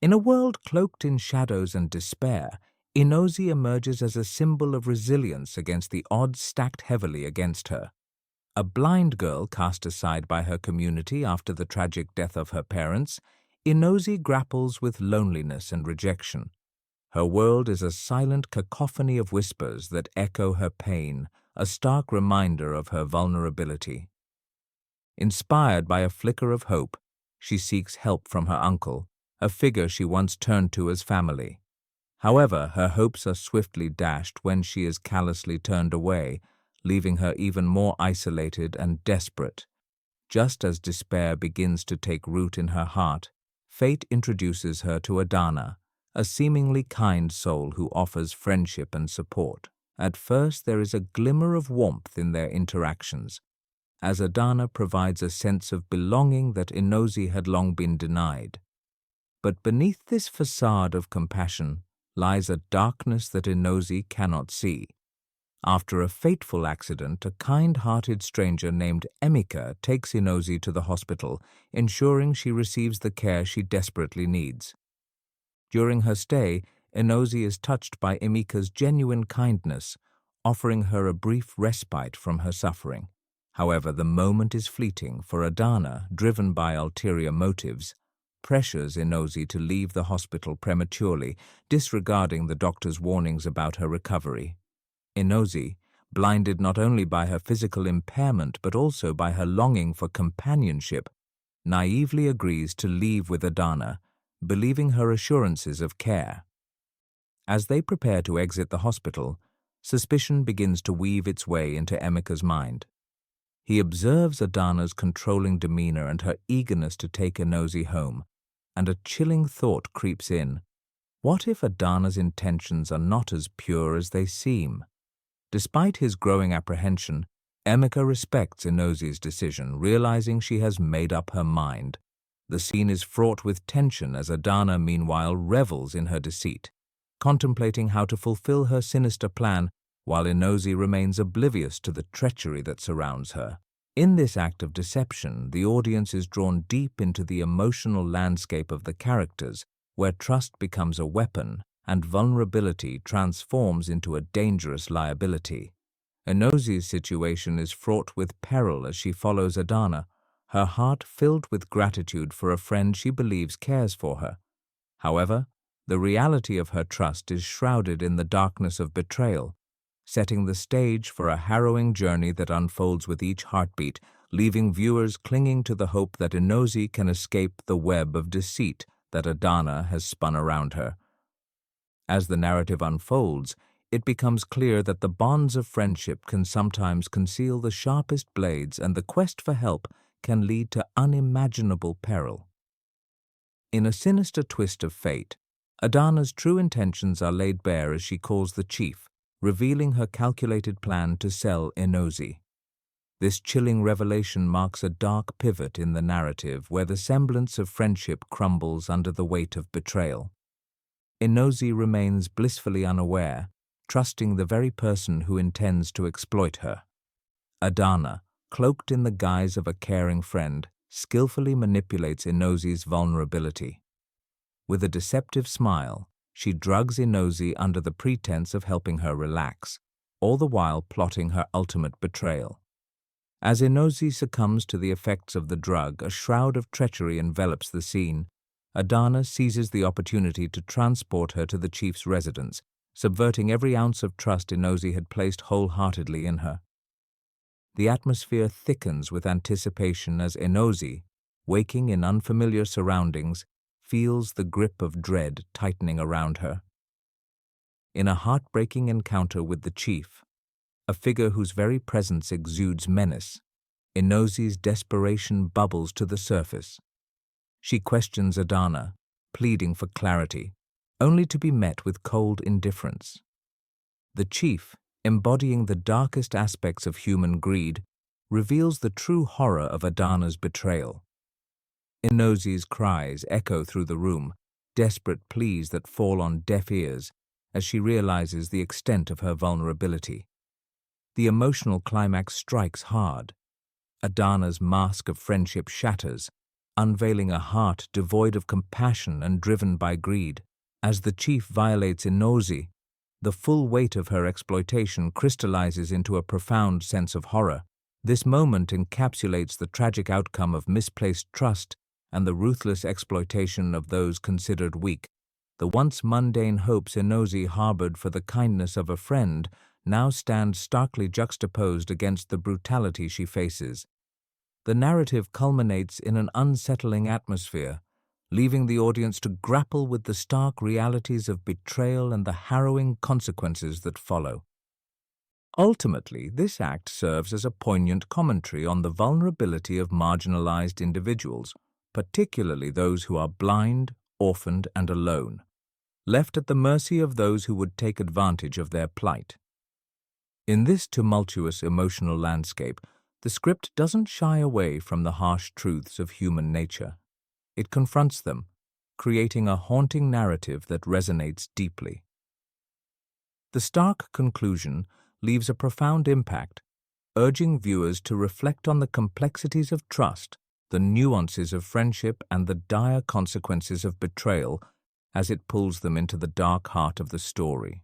In a world cloaked in shadows and despair, Ngozi emerges as a symbol of resilience against the odds stacked heavily against her. A blind girl cast aside by her community after the tragic death of her parents, Ngozi grapples with loneliness and rejection. Her world is a silent cacophony of whispers that echo her pain, a stark reminder of her vulnerability. Inspired by a flicker of hope, she seeks help from her uncle, a figure she once turned to as family. However, her hopes are swiftly dashed when she is callously turned away, leaving her even more isolated and desperate. Just as despair begins to take root in her heart, fate introduces her to Adana, a seemingly kind soul who offers friendship and support. At first, there is a glimmer of warmth in their interactions, as Adana provides a sense of belonging that Ngozi had long been denied. But beneath this facade of compassion lies a darkness that Ngozi cannot see. After a fateful accident, a kind-hearted stranger named Emeka takes Ngozi to the hospital, ensuring she receives the care she desperately needs. During her stay, Ngozi is touched by Emeka's genuine kindness, offering her a brief respite from her suffering. However, the moment is fleeting, for Adana, driven by ulterior motives, pressures Ngozi to leave the hospital prematurely, disregarding the doctor's warnings about her recovery. Ngozi, blinded not only by her physical impairment but also by her longing for companionship, naively agrees to leave with Adana, believing her assurances of care. As they prepare to exit the hospital, suspicion begins to weave its way into Emeka's mind. He observes Adana's controlling demeanor and her eagerness to take Ngozi home, and a chilling thought creeps in. What if Adana's intentions are not as pure as they seem? Despite his growing apprehension, Emeka respects Ngozi's decision, realizing she has made up her mind. The scene is fraught with tension as Adana, meanwhile, revels in her deceit, contemplating how to fulfill her sinister plan while Ngozi remains oblivious to the treachery that surrounds her. In this act of deception, the audience is drawn deep into the emotional landscape of the characters, where trust becomes a weapon and vulnerability transforms into a dangerous liability. Ngozi's situation is fraught with peril as she follows Adana, her heart filled with gratitude for a friend she believes cares for her. However, the reality of her trust is shrouded in the darkness of betrayal, setting the stage for a harrowing journey that unfolds with each heartbeat, leaving viewers clinging to the hope that Ngozi can escape the web of deceit that Adana has spun around her. As the narrative unfolds, it becomes clear that the bonds of friendship can sometimes conceal the sharpest blades, and the quest for help can lead to unimaginable peril. In a sinister twist of fate, Adana's true intentions are laid bare as she calls the chief, revealing her calculated plan to sell Ngozi. This chilling revelation marks a dark pivot in the narrative where the semblance of friendship crumbles under the weight of betrayal. Ngozi remains blissfully unaware, trusting the very person who intends to exploit her. Adana, cloaked in the guise of a caring friend, skillfully manipulates Ngozi's vulnerability. With a deceptive smile, she drugs Ngozi under the pretense of helping her relax, all the while plotting her ultimate betrayal. As Ngozi succumbs to the effects of the drug, a shroud of treachery envelops the scene. Adana seizes the opportunity to transport her to the chief's residence, subverting every ounce of trust Ngozi had placed wholeheartedly in her. The atmosphere thickens with anticipation as Ngozi, waking in unfamiliar surroundings, feels the grip of dread tightening around her. In a heartbreaking encounter with the chief, a figure whose very presence exudes menace, Ngozi's desperation bubbles to the surface. She questions Adana, pleading for clarity, only to be met with cold indifference. The chief, embodying the darkest aspects of human greed, reveals the true horror of Adana's betrayal. Ngozi's cries echo through the room, desperate pleas that fall on deaf ears as she realizes the extent of her vulnerability. The emotional climax strikes hard. Adana's mask of friendship shatters, unveiling a heart devoid of compassion and driven by greed. As the chief violates Ngozi, the full weight of her exploitation crystallizes into a profound sense of horror. This moment encapsulates the tragic outcome of misplaced trust and the ruthless exploitation of those considered weak. The once mundane hopes Ngozi harbored for the kindness of a friend now stand starkly juxtaposed against the brutality she faces. The narrative culminates in an unsettling atmosphere, leaving the audience to grapple with the stark realities of betrayal and the harrowing consequences that follow. Ultimately, this act serves as a poignant commentary on the vulnerability of marginalized individuals, particularly those who are blind, orphaned, and alone, left at the mercy of those who would take advantage of their plight. In this tumultuous emotional landscape, the script doesn't shy away from the harsh truths of human nature. It confronts them, creating a haunting narrative that resonates deeply. The stark conclusion leaves a profound impact, urging viewers to reflect on the complexities of trust, the nuances of friendship, and the dire consequences of betrayal as it pulls them into the dark heart of the story.